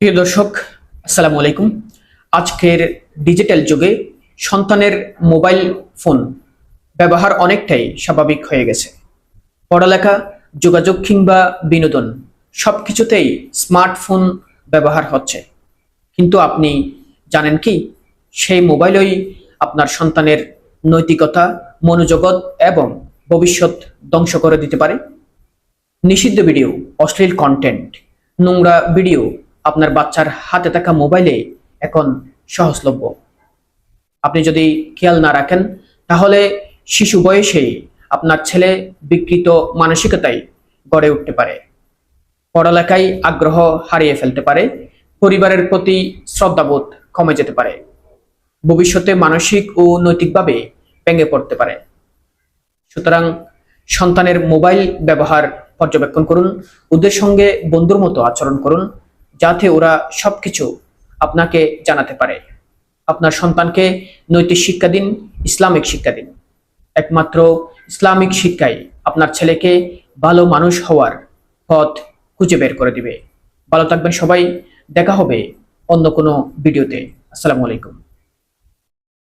প্রিয় দর্শক, আসসালামু আলাইকুম। আজকের ডিজিটাল যুগে সন্তানের মোবাইল ফোন ব্যবহার অনেকটাই স্বাভাবিক হয়ে গেছে। পড়ালেখা, যোগাযোগ কিংবা বিনোদন সবকিছুতেই স্মার্টফোন ব্যবহার হচ্ছে। কিন্তু আপনি জানেন কি, সেই মোবাইলই আপনার সন্তানের নৈতিকতা, মনোজগৎ এবং ভবিষ্যৎ ধ্বংস করে দিতে পারে। নিষিদ্ধ ভিডিও, অশ্লীল কন্টেন্ট, নোংরা ভিডিও আপনার বাচ্চার হাতে থাকা মোবাইলে এখন সহজলভ্য। আপনি যদি খেয়াল না রাখেন, তাহলে শিশু বয়সেই আপনার ছেলে বিকৃত মানসিকতায় গড়ে উঠতে পারে, পড়ালেখায় আগ্রহ হারিয়ে ফেলতে পারে, পরিবারের প্রতি শ্রদ্ধাবোধ কমে যেতে পারে, ভবিষ্যতে মানসিক ও নৈতিকভাবে ভেঙে পড়তে পারে। সুতরাং সন্তানের মোবাইল ব্যবহার পর্যবেক্ষণ করুন, ওদের সঙ্গে বন্ধুর মতো আচরণ করুন, যাতে ওরা সবকিছু আপনাকে জানাতে পারে। আপনার সন্তানকে নৈতিক শিক্ষা দিন, ইসলামিক শিক্ষা দিন। একমাত্র ইসলামিক শিক্ষাই আপনার ছেলেকে ভালো মানুষ হওয়ার পথ খুঁজে বের করে দিবে। ভালো থাকবেন সবাই, দেখা হবে অন্য কোনো ভিডিওতে। আসসালামু আলাইকুম।